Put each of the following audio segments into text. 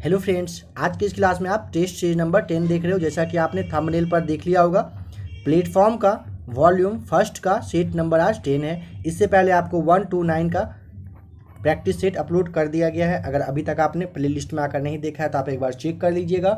Hello friends, आज की इस क्लास में आप टेस्ट सीरीज नंबर 10 देख रहे हो। जैसा कि आपने थंबनेल पर देख लिया होगा, प्लेटफॉर्म का वॉल्यूम फर्स्ट का सेट नंबर आज 10 है। इससे पहले आपको 1 to 9 का प्रैक्टिस सेट अपलोड कर दिया गया है। अगर अभी तक आपने प्लेलिस्ट में आकर नहीं देखा है तो आप एक बार चेक कर लीजिएगा।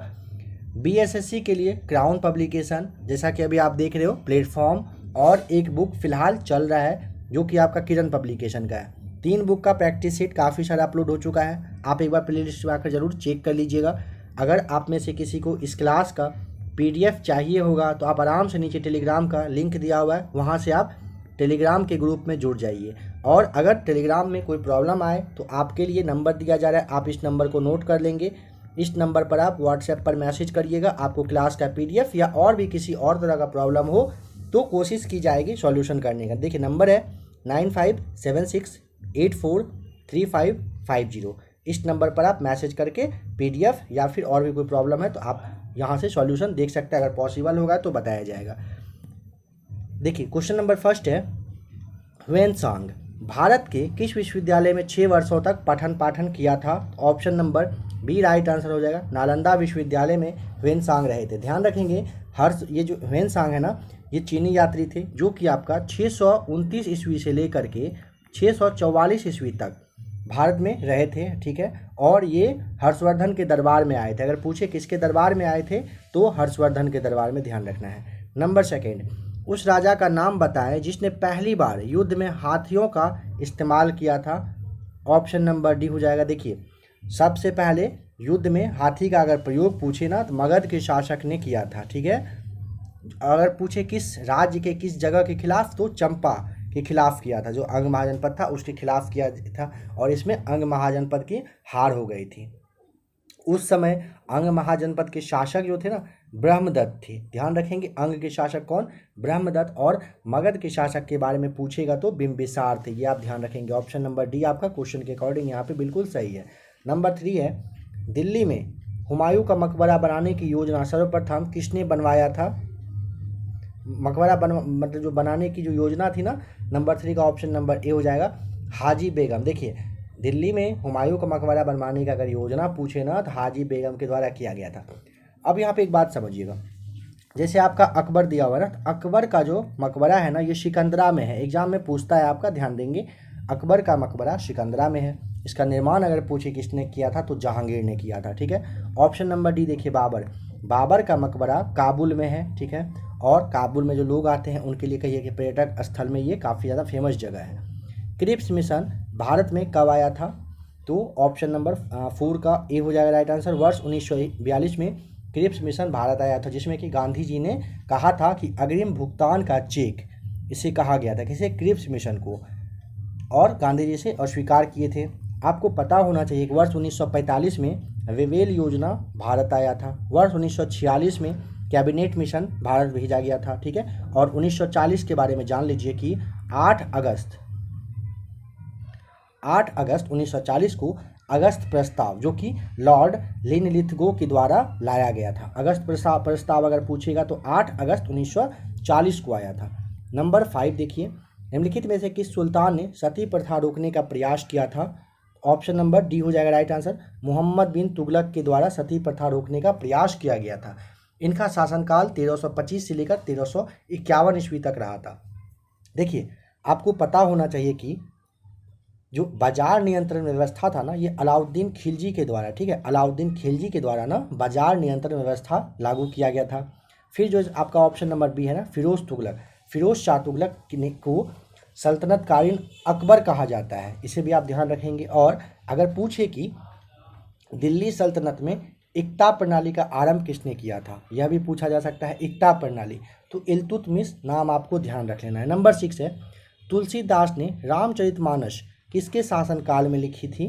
बीएसएससी के लिए क्राउन पब्लिकेशन, जैसा कि अभी आप देख रहे हो, प्लेटफॉर्म और एक बुक फिलहाल चल रहा है जो कि आपका किरण पब्लिकेशन का है। 3 बुक का प्रैक्टिस सेट काफ़ी सारा अपलोड हो चुका है। आप एक बार प्लेलिस्ट में आकर ज़रूर चेक कर लीजिएगा। अगर आप में से किसी को इस क्लास का पीडीएफ चाहिए होगा तो आप आराम से नीचे टेलीग्राम का लिंक दिया हुआ है, वहाँ से आप टेलीग्राम के ग्रुप में जुड़ जाइए। और अगर टेलीग्राम में कोई प्रॉब्लम आए तो आपके लिए नंबर दिया जा रहा है, आप इस नंबर को नोट कर लेंगे। इस नंबर पर आप व्हाट्सएप पर मैसेज करिएगा। आपको क्लास का पीडीएफ या और भी किसी और तरह का प्रॉब्लम हो तो कोशिश की जाएगी सॉल्यूशन करने का। देखिए, नंबर है 9576843550। इस नंबर पर आप मैसेज करके पीडीएफ या फिर और भी कोई प्रॉब्लम है तो आप यहाँ से सॉल्यूशन देख सकते हैं। अगर पॉसिबल होगा तो बताया जाएगा। देखिए, क्वेश्चन नंबर फर्स्ट है, ह्वेनसांग भारत के किस विश्वविद्यालय में 6 वर्षों तक पठन पाठन किया था? Option number B right answer हो जाएगा। नालंदा विश्वविद्यालय में ह्वेनसांग रहे थे। ध्यान रखेंगे, ये जो ह्वेनसांग है ना, ये चीनी यात्री थे जो कि आपका 629 ईस्वी से लेकर के 644 ईस्वी तक भारत में रहे थे। ठीक है, और ये हर्षवर्धन के दरबार में आए थे। अगर पूछे किसके दरबार में आए थे तो हर्षवर्धन के दरबार में, ध्यान रखना है। नंबर सेकेंड, उस राजा का नाम बताएं जिसने पहली बार युद्ध में हाथियों का इस्तेमाल किया था। ऑप्शन नंबर डी हो जाएगा। देखिए, सबसे पहले युद्ध में हाथी का अगर प्रयोग पूछे ना तो मगध के शासक ने किया था। ठीक है, अगर पूछे किस राज्य के किस जगह के खिलाफ तो चंपा के खिलाफ किया था, जो अंग महाजनपद था उसके खिलाफ किया था। और इसमें अंग महाजनपद की हार हो गई थी। उस समय अंग महाजनपद के शासक जो थे ना, ब्रह्मदत्त थे। ध्यान रखेंगे, अंग के शासक कौन? ब्रह्मदत्त। और मगध के शासक के बारे में पूछेगा तो बिंबिसार थे। ये आप ध्यान रखेंगे। ऑप्शन नंबर डी आपका क्वेश्चन के अकॉर्डिंग यहाँ पे बिल्कुल सही है। नंबर 3 है, दिल्ली में हुमायूं का मकबरा बनाने की योजना सर्वप्रथम किसने बनवाया था? मकबरा मतलब जो बनाने की जो योजना थी ना, नंबर 3 का ऑप्शन नंबर ए हो जाएगा, हाजी बेगम। देखिए, दिल्ली में हुमायूं का मकबरा बनवाने का अगर योजना पूछे ना तो हाजी बेगम के द्वारा किया गया था। अब यहाँ पे एक बात समझिएगा, जैसे आपका अकबर दिया हुआ है ना, अकबर का जो मकबरा है ना ये सिकंदरा में है। एग्जाम में पूछता है आपका, ध्यान देंगे, अकबर का मकबरा सिकंदरा में है। इसका निर्माण अगर पूछे किसने किया था तो जहांगीर ने किया था। ठीक है, ऑप्शन नंबर डी देखिए, बाबर का मकबरा काबुल में है। ठीक है, और काबुल में जो लोग आते हैं उनके लिए कहिए कि पर्यटक स्थल में ये काफ़ी ज़्यादा फेमस जगह है। क्रिप्स मिशन भारत में कब आया था? तो ऑप्शन नंबर 4 का ए हो जाएगा राइट आंसर। वर्ष 1942 में क्रिप्स मिशन भारत आया था, जिसमें कि गांधी जी ने कहा था कि अग्रिम भुगतान का चेक, इसे कहा गया था किसे? क्रिप्स मिशन को। और गांधी जी से अस्वीकार किए थे। आपको पता होना चाहिए कि वर्ष 1945 में वेवेल योजना भारत आया था। वर्ष 1946 में कैबिनेट मिशन भारत भेजा गया था। ठीक है, और 1940 के बारे में जान लीजिए कि 8 अगस्त 1940 को अगस्त प्रस्ताव, जो कि लॉर्ड लिनलिथगो के द्वारा लाया गया था। अगस्त प्रस्ताव अगर पूछेगा तो 8 अगस्त 1940 को आया था। नंबर 5 देखिए, निम्नलिखित में से किस सुल्तान ने सती प्रथा रोकने का प्रयास किया था? ऑप्शन नंबर डी हो जाएगा राइट आंसर। मोहम्मद बिन तुगलक के द्वारा सती प्रथा रोकने का प्रयास किया गया था। इनका शासनकाल 1325 से लेकर 1351 ईस्वी तक रहा था। देखिए, आपको पता होना चाहिए कि जो बाजार नियंत्रण व्यवस्था था ना, ये अलाउद्दीन खिलजी के द्वारा, ठीक है, अलाउद्दीन खिलजी के द्वारा ना बाजार नियंत्रण व्यवस्था लागू किया गया था। फिर जो आपका ऑप्शन नंबर बी है ना, फिरोज शाह तुगलक को सल्तनतकालीन अकबर कहा जाता है, इसे भी आप ध्यान रखेंगे। और अगर पूछे कि दिल्ली सल्तनत में इक्ता प्रणाली का आरंभ किसने किया था, यह भी पूछा जा सकता है, इक्ता प्रणाली, तो इल्तुतमिश नाम आपको ध्यान रख लेना है। नंबर 6 है, तुलसीदास ने रामचरितमानस किसके शासनकाल में लिखी थी?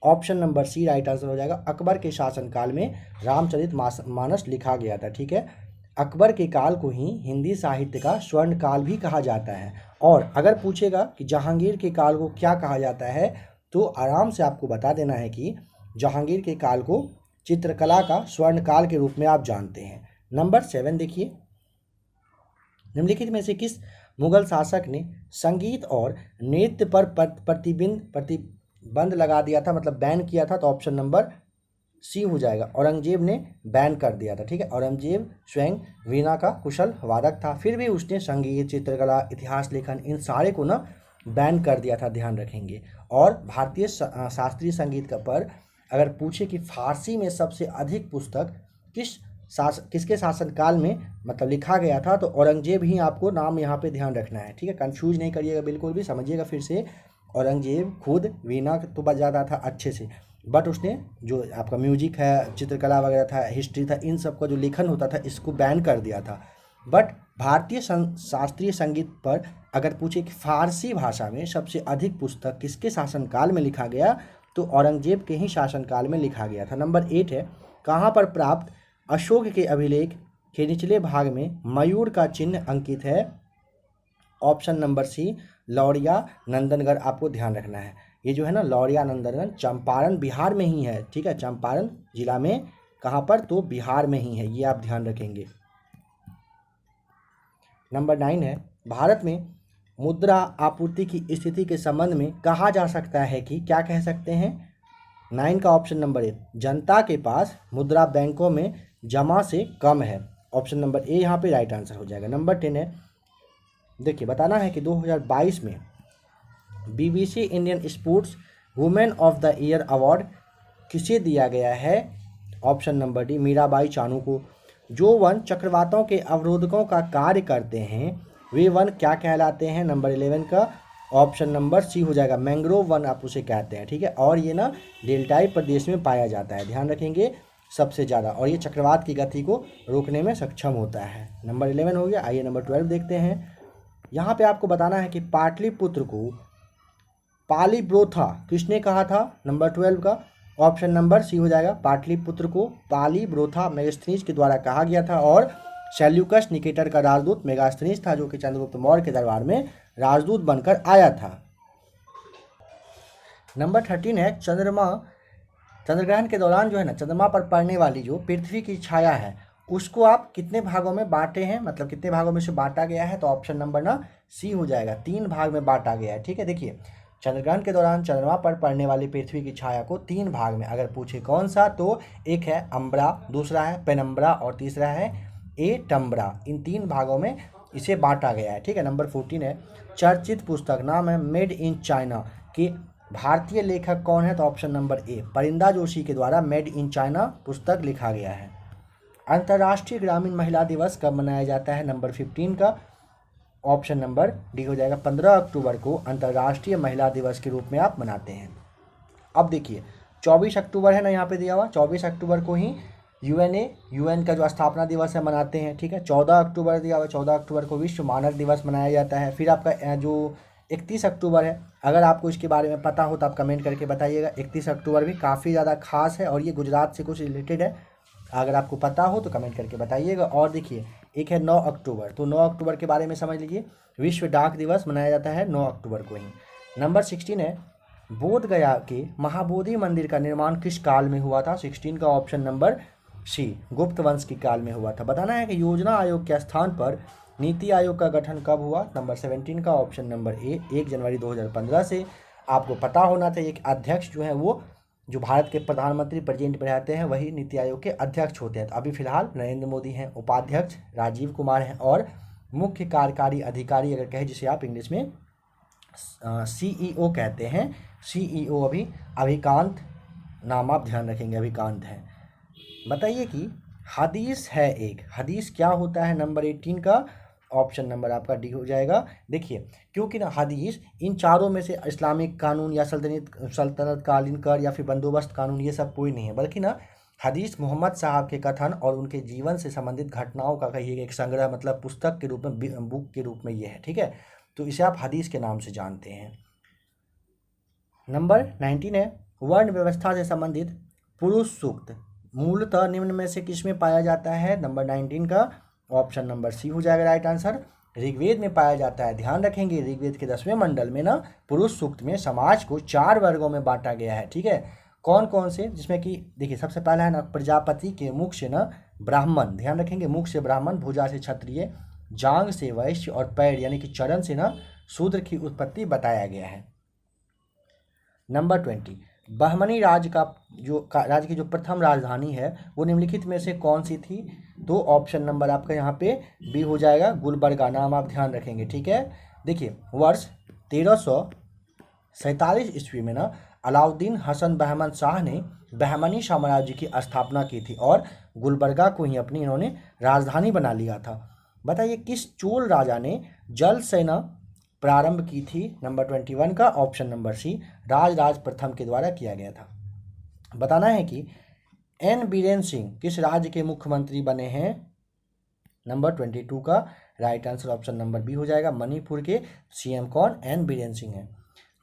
Option number C right answer हो जाएगा। अकबर के शासनकाल में रामचरितमानस लिखा गया था। ठीक है, अकबर के काल को ही हिंदी साहित्य का स्वर्ण काल भी कहा जाता है। और अगर पूछेगा कि जहांगीर के काल को क्या कहा जाता है तो आराम से आपको बता देना है कि जहांगीर के काल को चित्रकला का स्वर्ण काल के रूप में आप जानते हैं। नंबर 7 देखिए, निम्नलिखित में से किस मुगल शासक ने संगीत और नृत्य पर बंद लगा दिया था, मतलब बैन किया था, तो ऑप्शन नंबर सी हो जाएगा। औरंगजेब ने बैन कर दिया था, ठीक है। औरंगजेब स्वयं वीणा का कुशल वादक था, फिर भी उसने संगीत, चित्रकला, इतिहास लेखन, इन सारे को ना बैन कर दिया था, ध्यान रखेंगे। और भारतीय शास्त्रीय संगीत का पर अगर पूछे कि फारसी में सबसे अधिक पुस्तक किसके शासनकाल में मतलब लिखा गया था, तो औरंगजेब ही आपको नाम यहाँ पे ध्यान रखना है, ठीक है। कंफ्यूज नहीं करिएगा बिल्कुल भी, समझिएगा फिर से। औरंगजेब खुद वीणा तो बजाता था अच्छे से, बट उसने जो आपका म्यूजिक है, चित्रकला वगैरह था, हिस्ट्री था, इन सब का जो लेखन होता था इसको बैन कर दिया था। बट भारतीय शास्त्रीय संगीत पर अगर पूछे कि फारसी भाषा में सबसे अधिक पुस्तक किसके शासनकाल में लिखा गया, तो औरंगजेब के ही शासनकाल में लिखा गया था। नंबर 8 है, कहाँ पर प्राप्त अशोक के अभिलेख के निचले भाग में मयूर का चिन्ह अंकित है? Option number C, Lauriya Nandangarh. आपको ध्यान रखना है, ये जो है ना लौरिया नंदनगढ़ चंपारण बिहार में ही है, ठीक है। चंपारण जिला में, कहाँ पर? तो बिहार में ही है, ये आप ध्यान रखेंगे। नंबर 9 है, भारत में मुद्रा आपूर्ति की स्थिति के संबंध में कहा जा सकता है कि, क्या कह सकते हैं? 9 का ऑप्शन नंबर ए, जनता के पास मुद्रा बैंकों में जमा से कम है। ऑप्शन नंबर ए यहाँ पे राइट आंसर हो जाएगा। नंबर 10 है, देखिए बताना है कि 2022 में BBC Indian sports women of the year award किसे दिया गया है? Option number D, Mirabai Chanu को। जो वन चक्रवातों के अवरोधकों का कार्य करते हैं वे वन क्या कहलाते हैं? नंबर 11 का ऑप्शन नंबर सी हो जाएगा, मैंग्रोव वन आप उसे कहते हैं, ठीक है। और ये ना डेल्टाई प्रदेश में पाया जाता है, ध्यान रखेंगे सबसे ज़्यादा, और ये चक्रवात की गति को रोकने में सक्षम होता है। नंबर 11 हो गया। आइए नंबर 12 देखते हैं। यहाँ पे आपको बताना है कि पाटलिपुत्र को पालीब्रोथा किसने कहा था? नंबर 12 का ऑप्शन नंबर सी हो जाएगा, पाटलिपुत्र को पालीब्रोथा मेगास्थनीज के द्वारा कहा गया था। और सेल्यूकस निकेटर का राजदूत मेगास्थनीज था, जो कि चंद्रगुप्त मौर्य के दरबार में राजदूत बनकर आया था। नंबर 13 है, चंद्रग्रहण के दौरान जो है ना चंद्रमा पर पड़ने वाली जो पृथ्वी की छाया है उसको आप कितने भागों में बांटे हैं, मतलब कितने भागों में से बांटा गया है? तो ऑप्शन नंबर ना सी हो जाएगा, 3 भाग में बांटा गया है, ठीक है। देखिए, चंद्रग्रहण के दौरान चंद्रमा पर पड़ने वाली पृथ्वी की छाया को 3 भाग में अगर पूछे कौन सा, तो एक है अम्ब्रा, दूसरा है पेनम्ब्रा और तीसरा है एटम्ब्रा। इन 3 भागों में इसे बांटा गया है, ठीक है। नंबर 14 है, चर्चित पुस्तक नाम है मेड इन चाइना की भारतीय लेखक कौन है? तो ऑप्शन नंबर ए, परिंदा जोशी के द्वारा मेड इन चाइना पुस्तक लिखा गया है। अंतर्राष्ट्रीय ग्रामीण महिला दिवस कब मनाया जाता है? नंबर 15 का ऑप्शन नंबर डी हो जाएगा, 15 अक्टूबर को अंतर्राष्ट्रीय महिला दिवस के रूप में आप मनाते हैं। अब देखिए 24 अक्टूबर है ना यहाँ पे दिया हुआ, 24 अक्टूबर को ही यूएन का जो स्थापना दिवस है मनाते हैं, ठीक है। 14 अक्टूबर दिया हुआ, 14 अक्टूबर को विश्व मानक दिवस मनाया जाता है। फिर आपका जो 31 अक्टूबर है, अगर आपको इसके बारे में पता हो तो आप कमेंट करके बताइएगा। 31 अक्टूबर भी काफ़ी ज़्यादा खास है और ये गुजरात से कुछ रिलेटेड है, अगर आपको पता हो तो कमेंट करके बताइएगा। और देखिए एक है 9 अक्टूबर, तो 9 अक्टूबर के बारे में समझ लीजिए, विश्व डाक दिवस मनाया जाता है 9 अक्टूबर को ही। नंबर 16 है, बोध गया के महाबोधि मंदिर का निर्माण किस काल में हुआ था? 16 का ऑप्शन नंबर सी, गुप्त वंश के काल में हुआ था। बताना है कि योजना आयोग के स्थान पर नीति आयोग का गठन कब हुआ? नंबर 17 का ऑप्शन नंबर ए, 1 जनवरी 2015 से। आपको पता होना चाहिए कि अध्यक्ष जो है वो जो भारत के प्रधानमंत्री प्रेसिडेंट में रहते हैं वही नीति आयोग के अध्यक्ष होते हैं। तो अभी फिलहाल नरेंद्र मोदी हैं, उपाध्यक्ष राजीव कुमार हैं, और मुख्य कार्यकारी अधिकारी अगर कहें जिसे आप इंग्लिश में CEO कहते हैं, CEO अभी अभिकांत नाम आप ध्यान रखेंगे, अभिकांत है। बताइए कि हदीस है एक, हदीस क्या होता है? नंबर 18 का ऑप्शन नंबर आपका डी हो जाएगा। देखिए क्योंकि ना हदीस इन चारों में से इस्लामिक कानून या सल्तनत कालीन कर या फिर बंदोबस्त कानून ये सब कोई नहीं है, बल्कि ना हदीस मोहम्मद साहब के कथन और उनके जीवन से संबंधित घटनाओं का कहिए एक संग्रह, मतलब पुस्तक के रूप में, बुक के रूप में ये है, ठीक है। तो इसे आप हदीस के नाम से जानते हैं। नंबर 19 है, वर्ण व्यवस्था से संबंधित पुरुष सूक्त मूलतः निम्न में से किस में पाया जाता है? नंबर 19 का ऑप्शन नंबर सी हो जाएगा राइट आंसर, ऋग्वेद में पाया जाता है। ध्यान रखेंगे ऋग्वेद के 10वें मंडल में ना पुरुष सूक्त में समाज को 4 वर्गों में बांटा गया है, ठीक है। कौन कौन से? जिसमें कि देखिए सबसे पहला है ना प्रजापति के मुख से ना ब्राह्मण, ध्यान रखेंगे मुख से ब्राह्मण, भुजा से क्षत्रिय, जांग से वैश्य और पैर यानी कि चरण से ना शूद्र की उत्पत्ति बताया गया है। नंबर 20, बहमनी राज्य की जो प्रथम राजधानी है वो निम्नलिखित में से कौन सी थी? तो ऑप्शन नंबर आपका यहाँ पे बी हो जाएगा, गुलबर्गा। नाम आप ध्यान रखेंगे, ठीक है। देखिए, वर्ष 1347 ईस्वी में ना अलाउद्दीन हसन बहमन शाह ने बहमनी साम्राज्य की स्थापना की थी और गुलबर्गा को ही अपनी इन्होंने राजधानी बना लिया था। बताइए किस चोल राजा ने जल सेना प्रारंभ की थी? नंबर 21 का ऑप्शन नंबर सी, राजराज प्रथम के द्वारा किया गया था। बताना है कि एन बीरेन सिंह किस राज्य के मुख्यमंत्री बने हैं? नंबर 22 का right answer option number B हो जाएगा। मणिपुर के सीएम कौन? एन बीरेन सिंह हैं।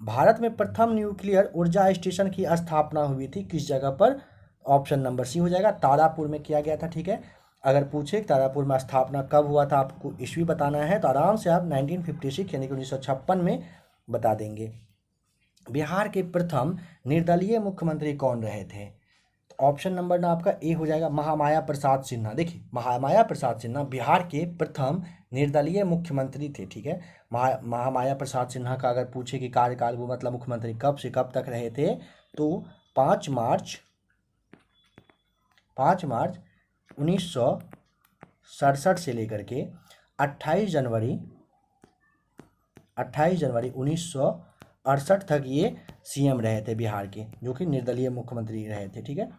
भारत में प्रथम न्यूक्लियर ऊर्जा स्टेशन की स्थापना हुई थी किस जगह पर? ऑप्शन नंबर सी हो जाएगा, तारापुर में किया गया था, ठीक है। अगर पूछे तारापुर में स्थापना कब हुआ था, आपको ईस्वी बताना है तो आराम से आप 1956 यानी कि 1956 में बता देंगे। बिहार के प्रथम निर्दलीय मुख्यमंत्री कौन रहे थे? ऑप्शन नंबर ना आपका ए हो जाएगा, महामाया प्रसाद सिन्हा। देखिए, महामाया प्रसाद सिन्हा बिहार के प्रथम निर्दलीय मुख्यमंत्री थे, ठीक है। महामाया प्रसाद सिन्हा का अगर पूछे कि कार्यकाल, वो मतलब मुख्यमंत्री कब से कब तक रहे थे, तो 5 मार्च 1967 से लेकर के 28 जनवरी 1968 तक ये सीएम रहे थे बिहार के, जो कि निर्दलीय मुख्यमंत्री रहे थे, ठीक है।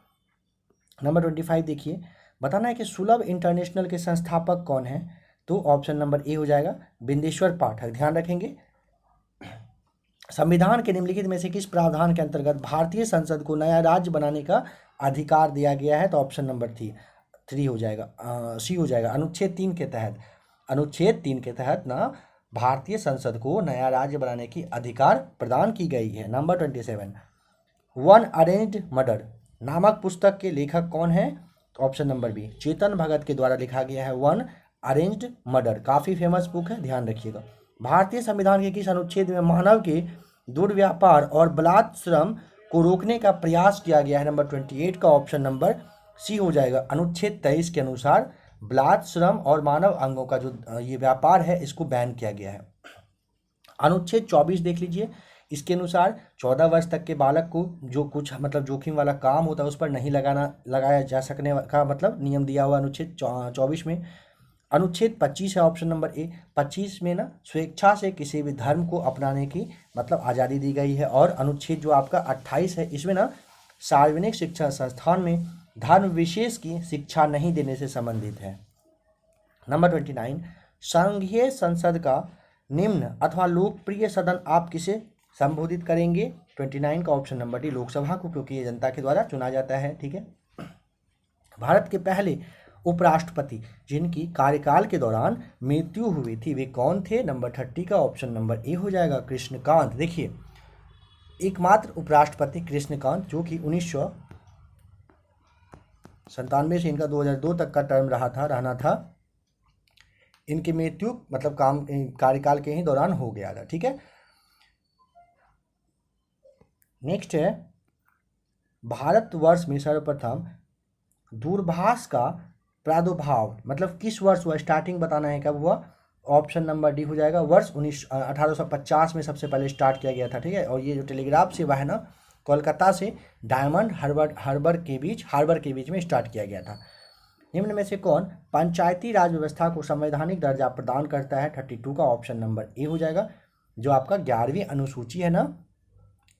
नंबर 25 देखिए, बताना है कि सुलभ इंटरनेशनल के संस्थापक कौन हैं? तो ऑप्शन नंबर ए हो जाएगा, बिंदेश्वर पाठक। ध्यान रखेंगे। संविधान के निम्नलिखित में से किस प्रावधान के अंतर्गत भारतीय संसद को नया राज्य बनाने का अधिकार दिया गया है? तो ऑप्शन नंबर 3 हो जाएगा, सी हो जाएगा, अनुच्छेद 3 के तहत ना भारतीय संसद को नया राज्य बनाने की अधिकार प्रदान की गई है। नंबर 27, वन अरेंज्ड मर्डर नामक पुस्तक के लेखक कौन है? तो option number B, Chetan Bhagat के द्वारा लिखा गया है वन अरेंज्ड मर्डर। काफ़ी फेमस बुक है, ध्यान रखिएगा। भारतीय संविधान के किस अनुच्छेद में मानव के दुर्व्यापार और बलात् श्रम को रोकने का प्रयास किया गया है? नंबर 28 का ऑप्शन नंबर सी हो जाएगा, अनुच्छेद 23 के अनुसार बलात् श्रम और मानव अंगों का जो ये व्यापार है इसको बैन किया गया है। अनुच्छेद 24 देख लीजिए, इसके अनुसार 14 वर्ष तक के बालक को जो कुछ मतलब जोखिम वाला काम होता है उस पर नहीं लगाया जा सकने का मतलब नियम दिया हुआ अनुच्छेद 24 में। अनुच्छेद 25 है ऑप्शन नंबर ए, 25 में ना स्वेच्छा से किसी भी धर्म को अपनाने की मतलब आज़ादी दी गई है। और अनुच्छेद जो आपका 28 है इसमें ना सार्वजनिक शिक्षा संस्थान में धर्म विशेष की शिक्षा नहीं देने से संबंधित है। नंबर 29, संघीय संसद का निम्न अथवा लोकप्रिय सदन आप किसे संबोधित करेंगे? 29 का ऑप्शन नंबर डी, लोकसभा को, क्योंकि ये जनता के द्वारा चुना जाता है, ठीक है। भारत के पहले उपराष्ट्रपति जिनकी कार्यकाल के दौरान मृत्यु हुई थी वे कौन थे? नंबर 30 का ऑप्शन नंबर ए हो जाएगा, कृष्णकांत। देखिए, एकमात्र उपराष्ट्रपति कृष्णकांत जो कि 1997 से इनका 2002 तक का टर्म रहना था, इनकी मृत्यु मतलब कार्यकाल के ही दौरान हो गया था, ठीक है। नेक्स्ट है, भारतवर्ष में सर्वप्रथम दूरभाष का प्रादुर्भाव मतलब किस वर्ष हुआ? स्टार्टिंग बताना है कब हुआ? ऑप्शन नंबर डी हो जाएगा, वर्ष 1850 में सबसे पहले स्टार्ट किया गया था, ठीक है। और ये जो टेलीग्राफ सेवा है ना, कोलकाता से डायमंड हार्बर के बीच में स्टार्ट किया गया था। निम्न में से कौन पंचायती राज व्यवस्था को संवैधानिक दर्जा प्रदान करता है? 32 का ऑप्शन नंबर ए हो जाएगा, जो आपका 11वीं अनुसूची है ना।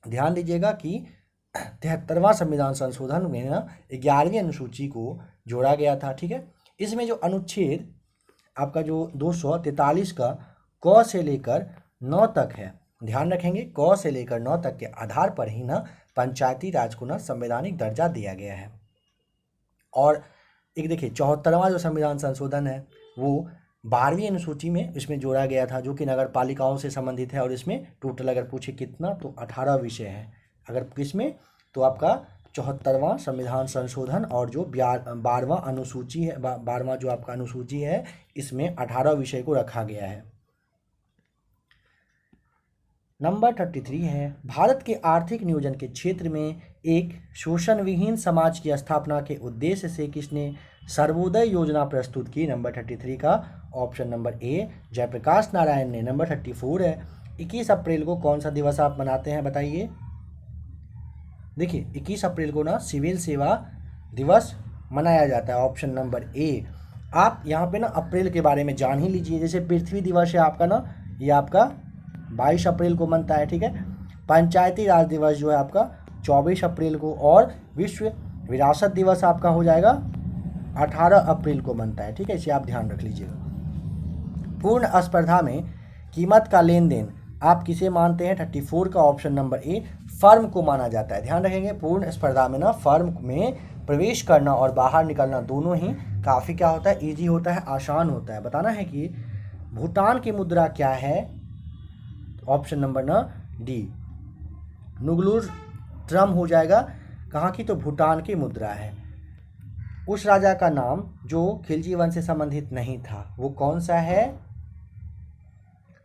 ध्यान दीजिएगा कि 73वां संविधान संशोधन में ना 11वीं अनुसूची को जोड़ा गया था, ठीक है। इसमें जो अनुच्छेद आपका जो 243 का क से लेकर 9 तक है, ध्यान रखेंगे, क से लेकर 9 तक के आधार पर ही ना पंचायती राज को ना संवैधानिक दर्जा दिया गया है। और एक देखिए 74वां जो संविधान संशोधन है वो 12वीं अनुसूची में इसमें जोड़ा गया था, जो कि नगर पालिकाओं से संबंधित है। और इसमें टोटल अगर पूछे कितना तो 18 विषय है। अगर किसमें तो आपका 74वां संविधान संशोधन और जो 12वां अनुसूची है, 12वां जो आपका अनुसूची है, इसमें 18 विषय को रखा गया है। नंबर 33 है, भारत के आर्थिक नियोजन के क्षेत्र में एक शोषण विहीन समाज की स्थापना के उद्देश्य से किसने सर्वोदय योजना प्रस्तुत की? नंबर 33 का option number A, Jayaprakash Narayan ने। नंबर 34 है, 21 अप्रैल को कौन सा दिवस आप मनाते हैं बताइए? देखिए 21 अप्रैल को ना सिविल सेवा दिवस मनाया जाता है, ऑप्शन नंबर ए। आप यहाँ पे ना अप्रैल के बारे में जान ही लीजिए। जैसे पृथ्वी दिवस है आपका ना, ये आपका 22 अप्रैल को मनता है, ठीक है। पंचायती राज दिवस जो है आपका 24 अप्रैल को, और विश्व विरासत दिवस आपका हो जाएगा 18 अप्रैल को मनता है, ठीक है। इसे आप ध्यान रख लीजिएगा। पूर्ण स्पर्धा में कीमत का लेन देन आप किसे मानते हैं? 34 का ऑप्शन नंबर ए, फर्म को माना जाता है। ध्यान रखेंगे, पूर्ण स्पर्धा में ना फर्म में प्रवेश करना और बाहर निकलना दोनों ही काफ़ी क्या होता है, ईजी होता है, आसान होता है। बताना है कि भूटान की मुद्रा क्या है? ऑप्शन नंबर ना डी, नुगलूर ट्रम हो जाएगा। कहाँ की? तो भूटान की मुद्रा है। उस राजा का नाम जो खिलजी वंश से संबंधित नहीं था, वो कौन सा है?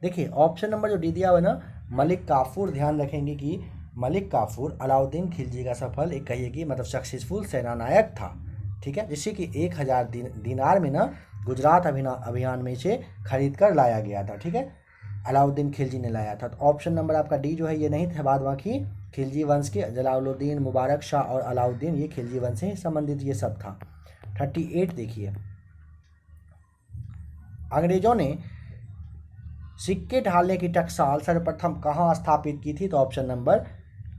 देखिए ऑप्शन नंबर जो डी दिया हुआ है ना, मलिक काफूर। ध्यान रखेंगे कि मलिक काफूर अलाउद्दीन खिलजी का सफल, एक कहिए कि मतलब सक्सेसफुल सेनानायक था, ठीक है, जिससे कि 1000 दिनार में ना गुजरात अभियान में से खरीद कर लाया गया था, ठीक है। अलाउद्दीन खिलजी ने लाया था। तो ऑप्शन नंबर आपका डी जो है ये नहीं था। बाद बाकी खिलजी वंश के जलालुद्दीन, मुबारक शाह और अलाउद्दीन, ये खिलजी वंश से संबंधित ये सब था। 38 देखिए, अंग्रेजों ने सिक्के ढालने की टकसाल सर्वप्रथम कहाँ स्थापित की थी? तो ऑप्शन नंबर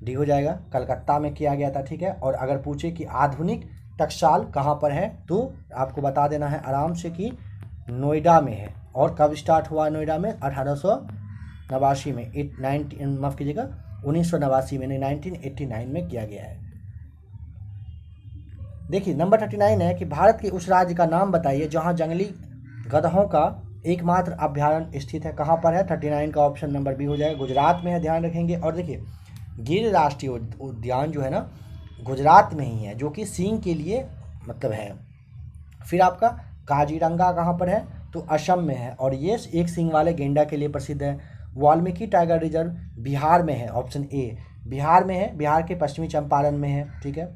डी हो जाएगा, कलकत्ता में किया गया था, ठीक है। और अगर पूछे कि आधुनिक टकसाल कहाँ पर है, तो आपको बता देना है आराम से कि नोएडा में है। और कब स्टार्ट हुआ नोएडा में? 1889 में, माफ़ कीजिएगा 1989 में, 1989 में किया गया है। देखिए नंबर 39 है कि भारत के उस राज्य का नाम बताइए जहां जंगली गधों का एकमात्र अभ्यारण्य स्थित है। कहां पर है? 39 का ऑप्शन नंबर बी हो जाएगा, गुजरात में है। ध्यान रखेंगे। और देखिए गिर राष्ट्रीय उद्यान जो है ना गुजरात में ही है, जो कि सींग के लिए मतलब है। फिर आपका काजीरंगा कहाँ पर है? तो असम में है, और ये एक सींग वाले गेंडा के लिए प्रसिद्ध है। वाल्मीकि टाइगर रिजर्व बिहार में है, ऑप्शन ए बिहार में है, बिहार के पश्चिमी चंपारण में है, ठीक है।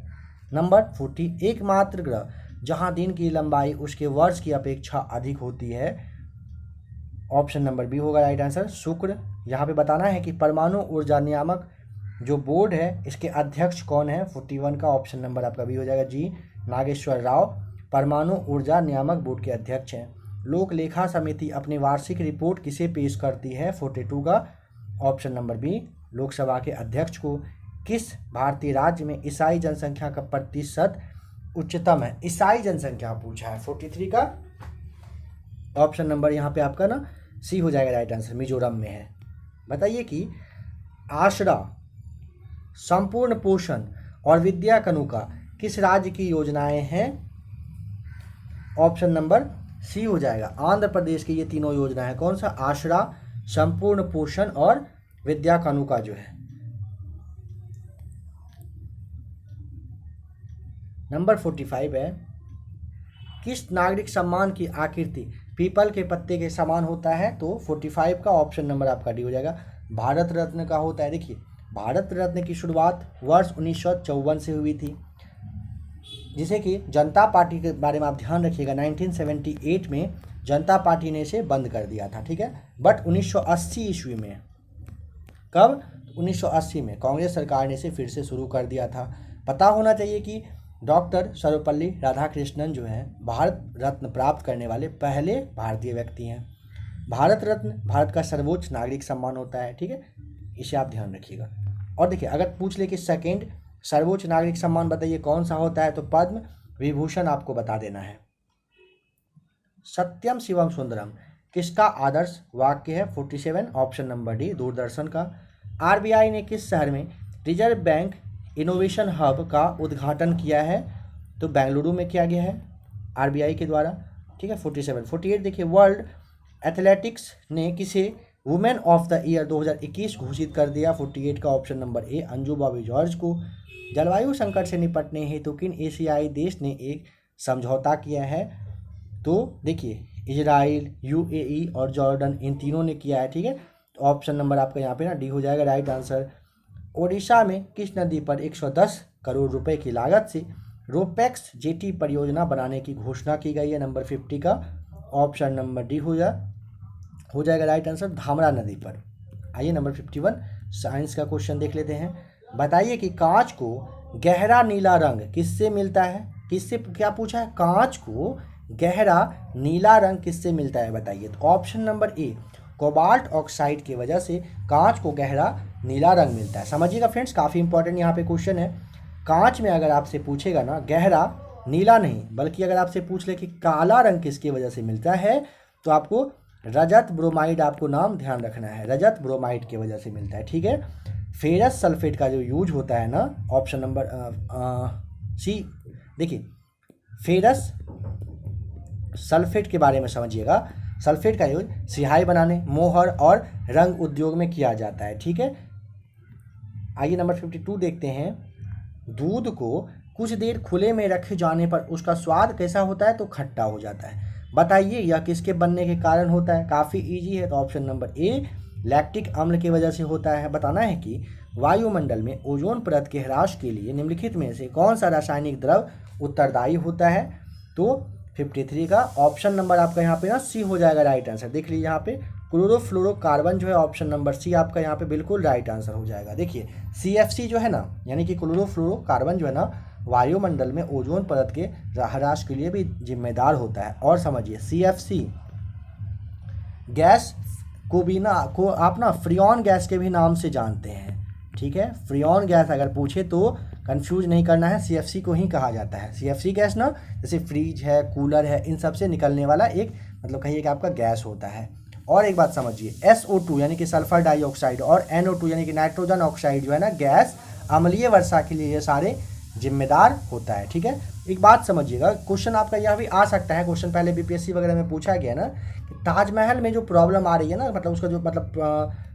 नंबर 40, एकमात्र ग्रह जहां दिन की लंबाई उसके वर्ष की अपेक्षा अधिक होती है, ऑप्शन नंबर बी होगा राइट आंसर, शुक्र। यहाँ पे बताना है कि परमाणु ऊर्जा नियामक जो बोर्ड है इसके अध्यक्ष कौन है? 41 का ऑप्शन नंबर आपका बी हो जाएगा, जी नागेश्वर राव परमाणु ऊर्जा नियामक बोर्ड के अध्यक्ष हैं। लोक लेखा समिति अपनी वार्षिक रिपोर्ट किसे पेश करती है? 42 का ऑप्शन नंबर बी, लोकसभा के अध्यक्ष को। किस भारतीय राज्य में ईसाई जनसंख्या का प्रतिशत उच्चतम है? ईसाई जनसंख्या पूछा है। 43 का ऑप्शन नंबर यहाँ पे आपका ना सी हो जाएगा राइट आंसर, मिजोरम में है। बताइए कि आश्रा, संपूर्ण पोषण और विद्या कानूका किस राज्य की योजनाएं हैं? ऑप्शन नंबर सी हो जाएगा, आंध्र प्रदेश की ये तीनों योजनाएं हैं। कौन सा? आश्रा, संपूर्ण पोषण और विद्या कानूका जो है। नंबर 45 है, किस नागरिक सम्मान की आकृति पीपल के पत्ते के समान होता है? तो 45 का ऑप्शन नंबर आपका डी हो जाएगा, भारत रत्न का होता है। देखिए भारत रत्न की शुरुआत वर्ष 1954 से हुई थी, जिसे कि जनता पार्टी के बारे में आप ध्यान रखिएगा 1978 में जनता पार्टी ने इसे बंद कर दिया था, ठीक है। बट 1980 ईस्वी में, कब? 1980 में कांग्रेस सरकार ने इसे फिर से शुरू कर दिया था। पता होना चाहिए कि डॉक्टर सर्वपल्ली राधाकृष्णन जो है भारत रत्न प्राप्त करने वाले पहले भारतीय व्यक्ति हैं। भारत रत्न भारत का सर्वोच्च नागरिक सम्मान होता है, ठीक है, इसे आप ध्यान रखिएगा। और देखिए अगर पूछ ले कि सेकेंड सर्वोच्च नागरिक सम्मान बताइए कौन सा होता है, तो पद्म विभूषण आपको बता देना है। सत्यम शिवम सुंदरम किसका आदर्श वाक्य है? 47 ऑप्शन नंबर डी, दूरदर्शन का। आरबीआई ने किस शहर में रिजर्व बैंक इनोवेशन हब का उद्घाटन किया है? तो बेंगलुरु में किया गया है आरबीआई के द्वारा, ठीक है। 47 48 देखिए, वर्ल्ड एथलेटिक्स ने किसे वुमेन ऑफ द ईयर 2021 घोषित कर दिया? 48 का ऑप्शन नंबर ए, अंजू बॉबी जॉर्ज को। जलवायु संकट से निपटने हेतु किन एशियाई देश ने एक समझौता किया है? तो देखिए इजराइल, यूएई और जॉर्डन, इन तीनों ने किया है, ठीक है। तो ऑप्शन नंबर आपका यहाँ पे ना डी हो जाएगा राइट आंसर। ओडिशा में किस नदी पर 110 करोड़ रुपए की लागत से रोपेक्स जेटी परियोजना बनाने की घोषणा की गई है? नंबर 50 का ऑप्शन नंबर डी हो जाएगा राइट आंसर, धामरा नदी पर। आइए नंबर 51 साइंस का क्वेश्चन देख लेते हैं। बताइए कि कांच को गहरा नीला रंग किससे मिलता है? किससे क्या पूछा है? कांच को गहरा नीला रंग किससे मिलता है बताइए। तो ऑप्शन नंबर ए, कोबाल्ट ऑक्साइड की वजह से कांच को गहरा नीला रंग मिलता है। समझिएगा फ्रेंड्स, काफ़ी इंपॉर्टेंट यहाँ पे क्वेश्चन है। कांच में अगर आपसे पूछेगा ना गहरा नीला नहीं, बल्कि अगर आपसे पूछ ले कि काला रंग किसकी वजह से मिलता है, तो आपको रजत ब्रोमाइड, आपको नाम ध्यान रखना है, रजत ब्रोमाइड की वजह से मिलता है। ठीक है। फेरस सल्फेट का जो यूज होता है ना, ऑप्शन नंबर सी, देखिए फेरस सल्फेट के बारे में समझिएगा। सल्फेट का यूज सिहाई बनाने, मोहर और रंग उद्योग में किया जाता है। ठीक है। आइए नंबर 52 देखते हैं। दूध को कुछ देर खुले में रखे जाने पर उसका स्वाद कैसा होता है? तो खट्टा हो जाता है। बताइए यह किसके बनने के कारण होता है? काफ़ी इजी है। तो ऑप्शन नंबर ए, लैक्टिक अम्ल की वजह से होता है। बताना है कि वायुमंडल में ओजोन परत के ह्रास के लिए निम्नलिखित में से कौन सा रासायनिक द्रव उत्तरदायी होता है? तो 53 का ऑप्शन नंबर आपका यहाँ पे ना सी हो जाएगा राइट आंसर। देख लीजिए यहाँ पे क्लोरोफ्लोरोकार्बन जो है, ऑप्शन नंबर सी आपका यहाँ पे बिल्कुल राइट आंसर हो जाएगा। देखिए CFC जो है ना, यानी कि क्लोरोफ्लोरोकार्बन जो है ना, वायुमंडल में ओजोन परत के ह्रास के लिए भी जिम्मेदार होता है। और समझिए CFC गैस को भी ना को आप ना फ्रियॉन गैस के भी नाम से जानते हैं। ठीक है। फ्रियॉन गैस अगर पूछे तो कंफ्यूज नहीं करना है, CFC को ही कहा जाता है। CFC गैस ना जैसे फ्रिज है, कूलर है, इन सब से निकलने वाला एक मतलब कहिए कि आपका गैस होता है। और एक बात समझिए, SO2 यानी कि सल्फर डाइऑक्साइड और NO2 यानी कि नाइट्रोजन ऑक्साइड जो है ना, गैस अम्लीय वर्षा के लिए ये सारे जिम्मेदार होता है। ठीक है। एक बात समझिएगा, क्वेश्चन आपका यह भी आ सकता है, क्वेश्चन पहले BPSC वगैरह में पूछा गया ना कि ताजमहल में जो प्रॉब्लम आ रही है ना, मतलब उसका जो मतलब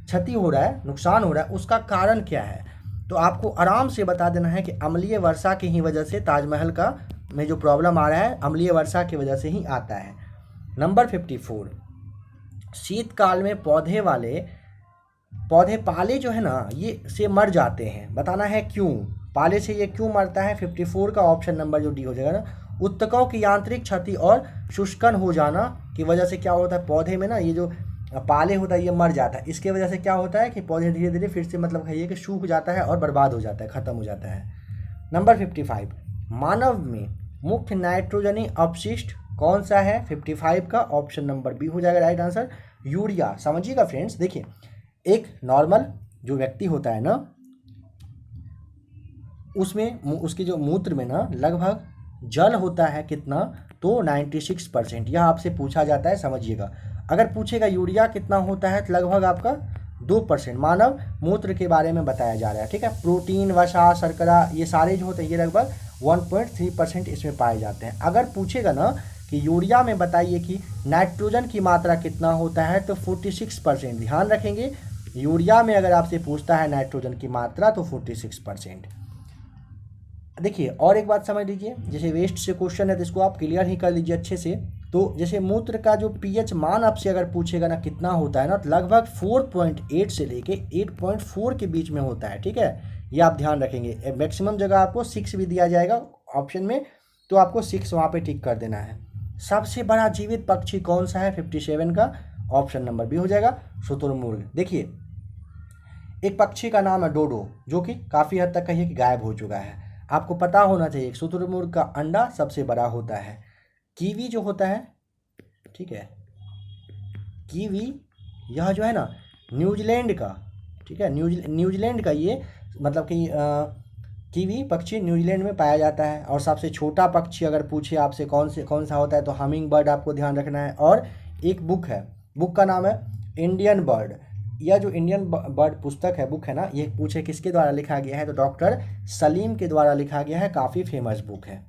क्षति हो रहा है, नुकसान हो रहा है, उसका कारण क्या है? तो आपको आराम से बता देना है कि अम्लीय वर्षा की ही वजह से ताजमहल का में जो प्रॉब्लम आ रहा है अम्लीय वर्षा की वजह से ही आता है। नंबर 54, शीतकाल में पौधे पाले जो है ना ये से मर जाते हैं। बताना है क्यों, पाले से ये क्यों मरता है? 54 का ऑप्शन नंबर जो डी हो जाएगा ना, उत्तकों की यांत्रिक क्षति और शुष्कन हो जाना की वजह से क्या होता है, पौधे में ना ये जो पाले होता है ये मर जाता है। इसके वजह से क्या होता है कि पौधे धीरे धीरे फिर से मतलब कहिए कि सूख जाता है और बर्बाद हो जाता है, खत्म हो जाता है। नंबर 55, मानव में मुख्य नाइट्रोजनी अपशिष्ट कौन सा है? 55 का ऑप्शन नंबर बी हो जाएगा राइट आंसर, यूरिया। समझिएगा फ्रेंड्स, देखिए एक नॉर्मल जो व्यक्ति होता है ना, उसमें उसके जो मूत्र में ना लगभग जल होता है कितना? तो 96%। यह आपसे पूछा जाता है, समझिएगा। अगर पूछेगा यूरिया कितना होता है तो लगभग आपका 2%। मानव मूत्र के बारे में बताया जा रहा है। ठीक है। प्रोटीन, वसा, शर्करा ये सारे जो होते हैं ये लगभग 1.3% इसमें पाए जाते हैं। अगर पूछेगा ना कि यूरिया में बताइए कि नाइट्रोजन की मात्रा कितना होता है, तो 46%। ध्यान रखेंगे, यूरिया में अगर आपसे पूछता है नाइट्रोजन की मात्रा तो 46%। देखिए और एक बात समझ लीजिए, जैसे वेस्ट से क्वेश्चन है तो इसको आप क्लियर ही कर लीजिए अच्छे से। तो जैसे मूत्र का जो pH मान आपसे अगर पूछेगा ना कितना होता है ना, तो लगभग 4.8 से लेके 8.4 के बीच में होता है। ठीक है, ये आप ध्यान रखेंगे। मैक्सिमम जगह आपको 6 भी दिया जाएगा ऑप्शन में, तो आपको 6 वहाँ पे टिक कर देना है। सबसे बड़ा जीवित पक्षी कौन सा है? 57 का ऑप्शन नंबर बी हो जाएगा, शुतुरमुर्ग। देखिए एक पक्षी का नाम है डोडो, जो कि काफ़ी हद तक कहिए कि गायब हो चुका है। आपको पता होना चाहिए शुतुरमुर्ग का अंडा सबसे बड़ा होता है। कीवी जो होता है, ठीक है, कीवी यह जो है ना न्यूजीलैंड का, ठीक है, न्यूजीलैंड का ये मतलब कि कीवी पक्षी न्यूजीलैंड में पाया जाता है। और सबसे छोटा पक्षी अगर पूछे आपसे कौन सा होता है, तो हमिंग बर्ड आपको ध्यान रखना है। और एक बुक है, बुक का नाम है इंडियन बर्ड। यह जो इंडियन बर्ड पुस्तक है, बुक है ना, ये पूछे किसके द्वारा लिखा गया है, तो डॉक्टर सलीम के द्वारा लिखा गया है। काफ़ी फेमस बुक है।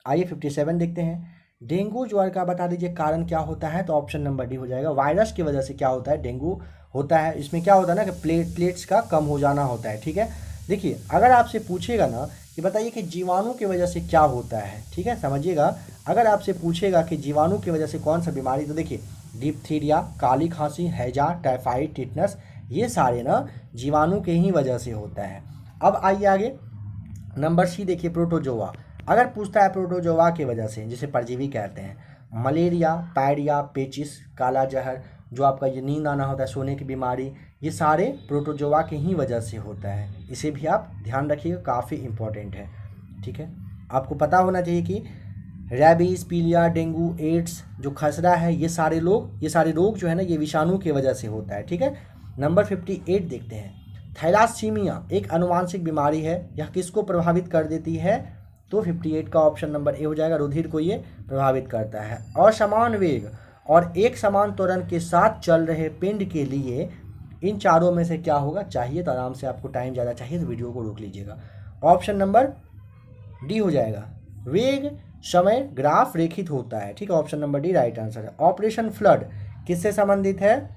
आइए 57 देखते हैं। डेंगू ज्वर का बता दीजिए कारण क्या होता है, तो ऑप्शन नंबर डी हो जाएगा, वायरस की वजह से क्या होता है, डेंगू होता है। इसमें क्या होता है ना कि प्लेट्स का कम हो जाना होता है। ठीक है, देखिए अगर आपसे पूछेगा ना कि बताइए कि जीवाणु की वजह से क्या होता है, ठीक है, समझिएगा। अगर आपसे पूछेगा कि जीवाणु की वजह से कौन सा बीमारी, तो देखिए डिप्थीरिया, काली खांसी, हैजा, टाइफाइड, टिटनस, ये सारे ना जीवाणु के ही वजह से होता है। अब आइए आगे, नंबर सी देखिए, प्रोटोजोआ। अगर पूछता है प्रोटोजोआ की वजह से, जिसे परजीवी कहते हैं, मलेरिया, पायरिया, पेचिस, काला जहर, जो आपका ये नींद आना होता है, सोने की बीमारी, ये सारे प्रोटोजोआ की ही वजह से होता है। इसे भी आप ध्यान रखिएगा, काफ़ी इम्पोर्टेंट है। ठीक है, आपको पता होना चाहिए कि रेबीज, पीलिया, डेंगू, एड्स, जो खसरा है, ये सारे रोग जो है ना, ये विषाणु की वजह से होता है। ठीक है, नंबर 58 देखते हैं। थैलासीमिया एक अनुवांशिक बीमारी है, यह किसको प्रभावित कर देती है? तो 58 का ऑप्शन नंबर ए हो जाएगा, रुधिर को ये प्रभावित करता है। असमान वेग और एक समान त्वरण के साथ चल रहे पिंड के लिए इन चारों में से क्या होगा? चाहिए तो आराम से, आपको टाइम ज़्यादा चाहिए तो वीडियो को रोक लीजिएगा। ऑप्शन नंबर डी हो जाएगा, वेग समय ग्राफ रेखित होता है। ठीक है, option number D right answer है। ऑपरेशन फ्लड किससे संबंधित है?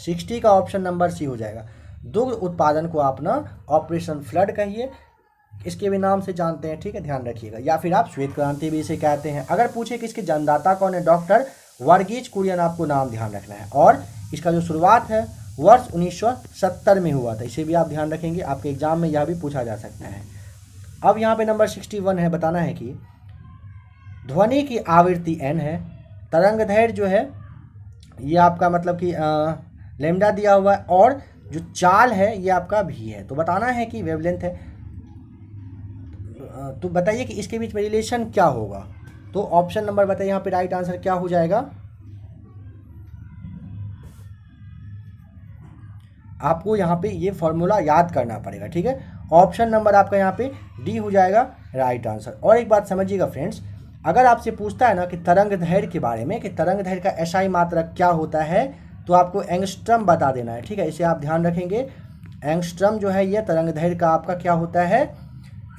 60 का ऑप्शन नंबर सी हो जाएगा। दुग्ध उत्पादन को आप ना ऑपरेशन फ्लड कहिए, इसके भी नाम से जानते हैं। ठीक है, ध्यान रखिएगा। या फिर आप श्वेत क्रांति भी इसे कहते हैं। अगर पूछे कि इसके जन्मदाता कौन है? डॉक्टर वर्गीज कुरियन, आपको नाम ध्यान रखना है। और इसका जो शुरुआत है वर्ष 1970 में हुआ था, इसे भी आप ध्यान रखेंगे, आपके एग्जाम में यह भी पूछा जा सकता है। अब यहाँ पे नंबर 61 है, बताना है कि ध्वनि की आवृत्ति n है, तरंगदैर्घ्य जो है ये आपका मतलब कि लैम्डा दिया हुआ है, और जो चाल है ये आपका v है। तो बताना है कि वेवलेंथ है, तो बताइए कि इसके बीच में रिलेशन क्या होगा? तो ऑप्शन नंबर बताइए यहाँ पे राइट आंसर क्या हो जाएगा? आपको यहाँ पे ये फॉर्मूला याद करना पड़ेगा। ठीक है, ऑप्शन नंबर आपका यहाँ पे डी हो जाएगा राइट आंसर। और एक बात समझिएगा फ्रेंड्स, अगर आपसे पूछता है ना कि तरंगदैर्घ्य के बारे में, कि तरंगदैर्घ्य का एसआई मात्रक क्या होता है, तो आपको एंगस्ट्रम बता देना है। ठीक है, इसे आप ध्यान रखेंगे। एंगस्ट्रम जो है ये तरंगदैर्घ्य का आपका क्या होता है?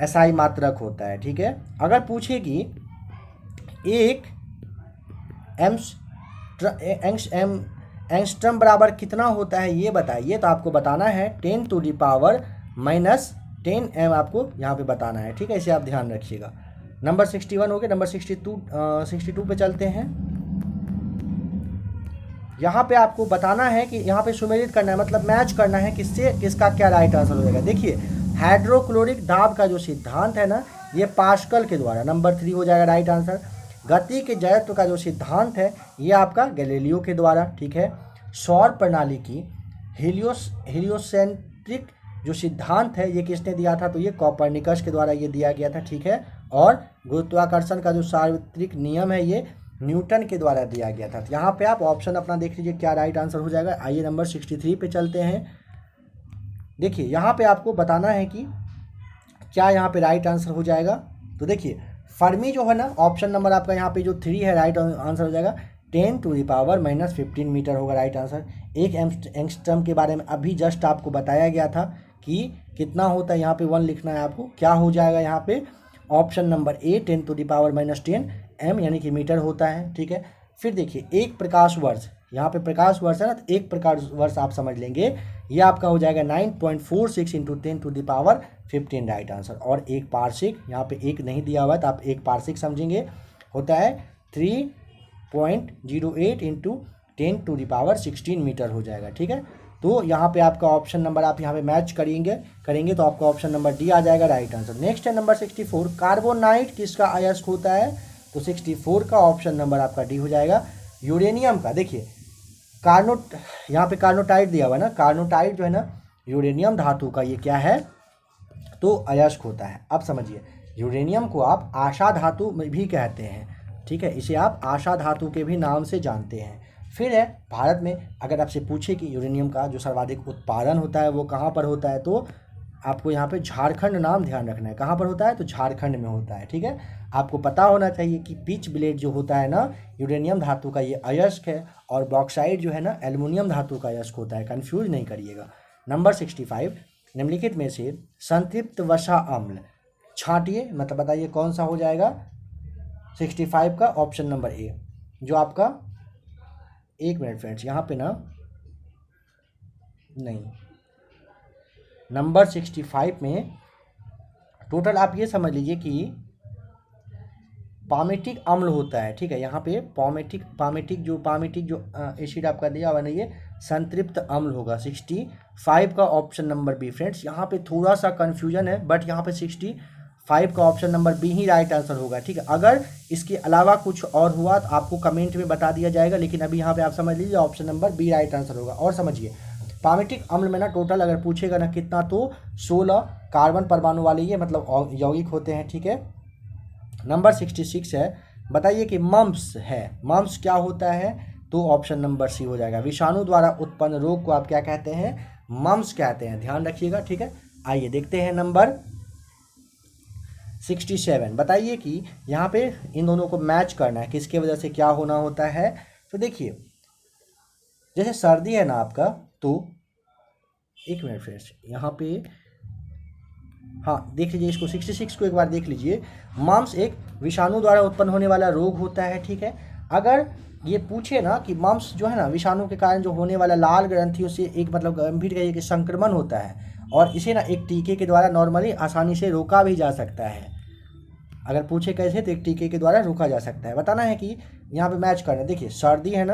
एसआई मात्रक होता है। ठीक है, अगर पूछे कि एक एंगस्ट्रम बराबर कितना होता है ये बताइए, तो आपको बताना है 10 टू द पावर -10 m आपको यहाँ पे बताना है। ठीक है, इसे आप ध्यान रखिएगा। नंबर 61 हो गया। नंबर 62 पे चलते हैं। यहाँ पे आपको बताना है कि यहाँ पे सुमेलित करना है, मतलब मैच करना है किससे, किसका क्या राइट आंसर हो जाएगा। देखिए, हाइड्रोक्लोरिक दाब का जो सिद्धांत है ना, ये पास्कल के द्वारा, नंबर 3 हो जाएगा राइट आंसर। गति के जड़त्व का जो सिद्धांत है ये आपका गैलीलियो के द्वारा। ठीक है, सौर प्रणाली की हेलियोसेंट्रिक जो सिद्धांत है ये किसने दिया था? तो ये कोपरनिकस के द्वारा ये दिया गया था। ठीक है, और गुरुत्वाकर्षण का जो सार्वत्रिक नियम है ये न्यूटन के द्वारा दिया गया था। यहाँ पे आप ऑप्शन अपना देख लीजिए क्या राइट आंसर हो जाएगा। आइए नंबर 63 पे चलते हैं। देखिए, यहाँ पे आपको बताना है कि क्या यहाँ पे राइट आंसर हो जाएगा। तो देखिए, फर्मी जो है ना, ऑप्शन नंबर आपका यहाँ पे जो 3 है राइट आंसर हो जाएगा। 10 टू द पावर -15 मीटर होगा राइट आंसर। एक एंगस्ट्रम के बारे में अभी जस्ट आपको बताया गया था कि कितना होता है, यहाँ पे 1 लिखना है आपको। क्या हो जाएगा यहाँ पे? Option number A 10 to the power -10 m यानी कि मीटर होता है। ठीक है, फिर देखिए, एक प्रकाश वर्ष, यहाँ पे प्रकाश वर्ष है ना, तो एक प्रकाश वर्ष आप समझ लेंगे, ये आपका हो जाएगा 9.46 × 10 to the power 15 right answer. और एक पार्शिक, यहाँ पे एक नहीं दिया हुआ है तो आप एक पार्शिक समझेंगे, होता है 3.08 × 10 टू द पावर 16 मीटर हो जाएगा। ठीक है, तो यहाँ पे आपका ऑप्शन नंबर आप यहाँ पे मैच करेंगे तो आपका ऑप्शन नंबर डी आ जाएगा राइट आंसर। नेक्स्ट है नंबर 64, कार्बोनाइट किसका अयस्क होता है? तो 64 का ऑप्शन नंबर आपका डी हो जाएगा यूरेनियम का। देखिए, यहाँ पे कार्नोटाइट दिया हुआ है ना, कार्नोटाइट जो है ना यूरेनियम धातु का ये क्या है? तो अयस्क होता है। अब समझिए, यूरेनियम को आप आशा धातु में भी कहते हैं। ठीक है, इसे आप आशा धातु के भी नाम से जानते हैं। फिर है भारत में, अगर आपसे पूछे कि यूरेनियम का जो सर्वाधिक उत्पादन होता है वो कहाँ पर होता है, तो आपको यहाँ पे झारखंड नाम ध्यान रखना है। कहाँ पर होता है? तो झारखंड में होता है। ठीक है, आपको पता होना चाहिए कि पिच ब्लेड जो होता है ना, यूरेनियम धातु का ये अयस्क है, और बॉक्साइट जो है ना, एल्युमिनियम धातु का अयस्क होता है। कंफ्यूज नहीं करिएगा। नंबर 65, निम्नलिखित में से संतृप्त वसा अम्ल छांटिए, मतलब बताइए कौन सा हो जाएगा? 65 का ऑप्शन नंबर ए, जो आपका, एक मिनट फ्रेंड्स, यहाँ पे ना नहीं, नंबर 65 में टोटल आप ये समझ लीजिए कि पामेटिक अम्ल होता है। ठीक है, यहाँ पे पामेटिक जो एसिड आपका दिया हुआ ना, ये संतृप्त अम्ल होगा। 65 का ऑप्शन नंबर बी फ्रेंड्स। यहाँ पे थोड़ा सा कन्फ्यूजन है, बट यहाँ पे 5 का ऑप्शन नंबर बी ही राइट आंसर होगा। ठीक है, अगर इसके अलावा कुछ और हुआ तो आपको कमेंट में बता दिया जाएगा, लेकिन अभी यहाँ पे आप समझ लीजिए option number B right answer होगा। और समझिए पामिटिक अम्ल में ना टोटल अगर पूछेगा ना कितना, तो 16 कार्बन परमाणु वाले ये मतलब यौगिक होते हैं। ठीक है, नंबर 66 है, बताइए कि मम्प्स है, मम्प्स क्या होता है, तो ऑप्शन नंबर सी हो जाएगा। विषाणु द्वारा उत्पन्न रोग को आप क्या कहते हैं, मम्प्स कहते हैं, ध्यान रखिएगा। ठीक है, आइए देखते हैं नंबर 67। बताइए कि यहाँ पे इन दोनों को मैच करना है, किसके वजह से क्या होना होता है। तो देखिए जैसे सर्दी है ना आपका, तो एक मिनट फ्रेंड्स यहाँ पे, हाँ देख लीजिए इसको 66 को एक बार देख लीजिए। मम्प्स एक विषाणु द्वारा उत्पन्न होने वाला रोग होता है। ठीक है, अगर ये पूछे ना कि मम्प्स जो है ना विषाणु के कारण जो होने वाला लाल ग्रंथियों से एक मतलब गंभीर कहिए कि संक्रमण होता है, और इसे ना एक टीके के द्वारा नॉर्मली आसानी से रोका भी जा सकता है। अगर पूछे कैसे, तो एक टीके के द्वारा रोका जा सकता है। बताना है कि यहाँ पे मैच करना है। देखिए सर्दी है ना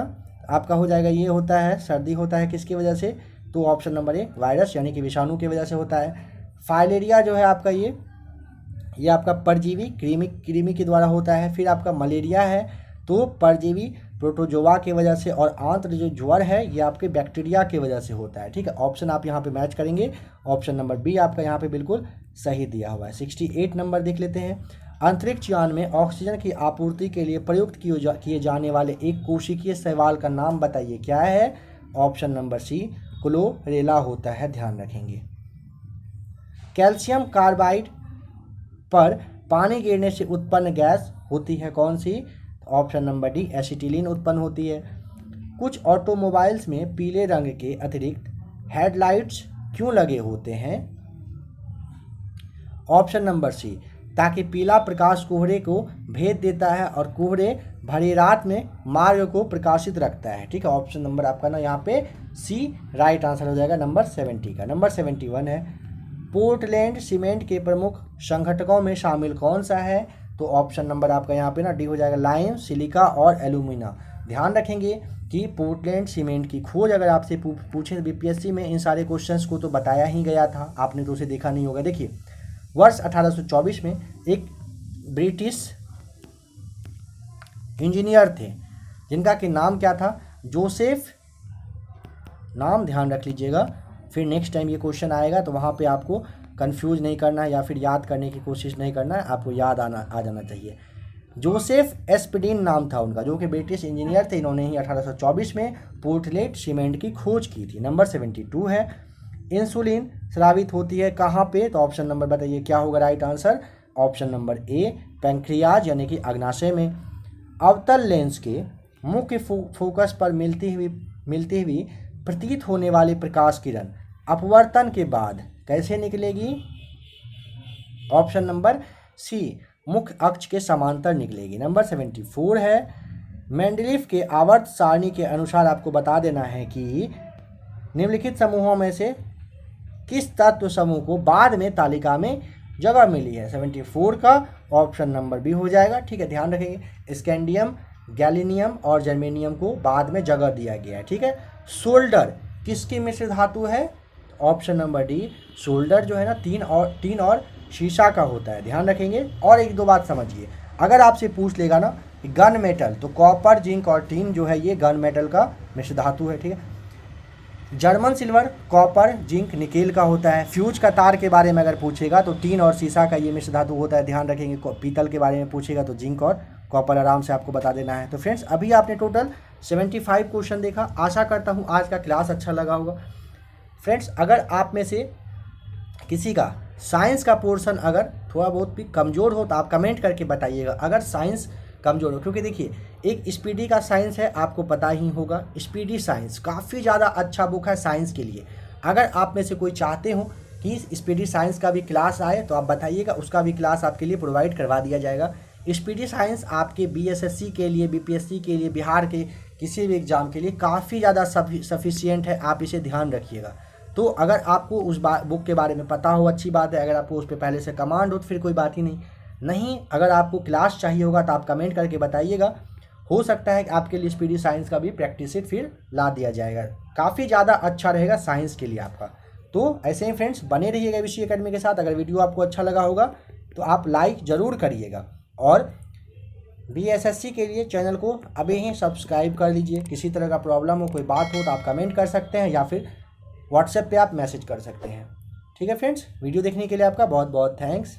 आपका, हो जाएगा ये होता है, सर्दी होता है किसकी वजह से, तो ऑप्शन नंबर ए वायरस यानी कि विषाणु की वजह से होता है। फाइलेरिया जो है आपका ये आपका परजीवी कृमि के द्वारा होता है। फिर आपका मलेरिया है तो परजीवी प्रोटोजोआ की वजह से, और आंत्र जो ज्वर है ये आपके बैक्टीरिया की वजह से होता है। ठीक है, ऑप्शन आप यहाँ पे मैच करेंगे, ऑप्शन नंबर बी आपका यहाँ पे बिल्कुल सही दिया हुआ है। 68 नंबर देख लेते हैं। अंतरिक्ष यान में ऑक्सीजन की आपूर्ति के लिए प्रयुक्त किए जाने वाले एक कोशिकीय शैवाल का नाम बताइए, क्या है, ऑप्शन नंबर सी क्लोरेला होता है, ध्यान रखेंगे। कैल्शियम कार्बाइड पर पानी गिरने से उत्पन्न गैस होती है कौन सी, ऑप्शन नंबर डी एसिटिलीन उत्पन्न होती है। कुछ ऑटोमोबाइल्स में पीले रंग के अतिरिक्त हेडलाइट्स क्यों लगे होते हैं, ऑप्शन नंबर सी ताकि पीला प्रकाश कोहरे को भेद देता है और कोहरे भरी रात में मार्ग को प्रकाशित रखता है। ठीक है, ऑप्शन नंबर आपका ना यहाँ पे सी राइट आंसर हो जाएगा नंबर 70 का। नंबर 71 है, पोर्टलैंड सीमेंट के प्रमुख संघटकों में शामिल कौन सा है, तो ऑप्शन नंबर आपका यहाँ पे ना डी हो जाएगा, लाइम, सिलिका और एल्यूमिना। ध्यान रखेंगे कि पोर्टलैंड सीमेंट की खोज अगर आपसे पूछे बीपीएससी में इन सारे क्वेश्चंस को तो बताया ही गया था, आपने तो उसे देखा नहीं होगा। देखिए वर्ष 1824 में एक ब्रिटिश इंजीनियर थे जिनका कि नाम क्या था, जोसेफ, नाम ध्यान रख लीजिएगा, फिर नेक्स्ट टाइम ये क्वेश्चन आएगा तो वहाँ पे आपको कंफ्यूज नहीं करना है या फिर याद करने की कोशिश नहीं करना है, आपको याद आ जाना चाहिए। जोसेफ एस्पिडिन नाम था उनका, जो कि ब्रिटिश इंजीनियर थे। इन्होंने ही 1824 में पोर्टलैंड सीमेंट की खोज की थी। नंबर 72 है, इंसुलिन स्रावित होती है कहाँ पे, तो ऑप्शन नंबर बताइए क्या होगा राइट आंसर, ऑप्शन नंबर ए पैंक्रियाज यानी कि अग्नाशय में। अवतल लेंस के मुख्य फोकस पर मिलती हुई प्रतीत होने वाली प्रकाश किरण अपवर्तन के बाद कैसे निकलेगी, ऑप्शन नंबर सी मुख्य अक्ष के समांतर निकलेगी। नंबर 74 है, मेंडलीफ के आवर्त सारणी के अनुसार आपको बता देना है कि निम्नलिखित समूहों में से किस तत्व समूह को बाद में तालिका में जगह मिली है। 74 का ऑप्शन नंबर बी हो जाएगा। ठीक है, ध्यान रखेंगे, स्कैंडियम, गैलीनियम और जर्मेनियम को बाद में जगह दिया गया है। ठीक है, सोल्डर किसकी मिश्र धातु है, ऑप्शन नंबर डी सोल्डर जो है ना तीन और शीशा का होता है, ध्यान रखेंगे। और एक दो बात समझिए, अगर आपसे पूछ लेगा ना गन मेटल, तो कॉपर, जिंक और टीन जो है ये गन मेटल का मिश्र धातु है। ठीक है, German silver copper zinc nickel का होता है। फ्यूज का तार के बारे में अगर पूछेगा तो टीन और सीसा का ये मिश्र धातु होता है, ध्यान रखेंगे। पीतल के बारे में पूछेगा तो जिंक और कॉपर आराम से आपको बता देना है। तो फ्रेंड्स अभी आपने टोटल 75 क्वेश्चन देखा, आशा करता हूँ आज का क्लास अच्छा लगा होगा। फ्रेंड्स अगर आप में से किसी का साइंस का पोर्शन अगर थोड़ा बहुत भी कमज़ोर हो तो आप कमेंट करके बताइएगा, अगर साइंस कमज़ोर हो, क्योंकि देखिए एक स्पीडी का साइंस है, आपको पता ही होगा, स्पीडी साइंस काफ़ी ज़्यादा अच्छा बुक है साइंस के लिए। अगर आप में से कोई चाहते हो कि स्पीडी साइंस का भी क्लास आए तो आप बताइएगा, उसका भी क्लास आपके लिए प्रोवाइड करवा दिया जाएगा। स्पीडी साइंस आपके बीएसएससी के लिए, बीपीएससी के लिए, बिहार के किसी भी एग्ज़ाम के लिए काफ़ी ज़्यादा सफिशियंट है, आप इसे ध्यान रखिएगा। तो अगर आपको उस बुक के बारे में पता हो अच्छी बात है, अगर आपको उस पर पहले से कमांड हो तो फिर कोई बात ही नहीं। अगर आपको क्लास चाहिए होगा तो आप कमेंट करके बताइएगा, हो सकता है कि आपके लिए स्पीडी साइंस का भी प्रैक्टिस शीट फिर ला दिया जाएगा, काफ़ी ज़्यादा अच्छा रहेगा साइंस के लिए आपका। तो ऐसे ही फ्रेंड्स बने रहिएगा विषय एकेडमी के साथ। अगर वीडियो आपको अच्छा लगा होगा तो आप लाइक ज़रूर करिएगा। और BSSC के लिए चैनल को अभी ही सब्सक्राइब कर लीजिए। किसी तरह का प्रॉब्लम हो, कोई बात हो तो आप कमेंट कर सकते हैं या फिर व्हाट्सएप पे आप मैसेज कर सकते हैं। ठीक है फ्रेंड्स, वीडियो देखने के लिए आपका बहुत बहुत थैंक्स।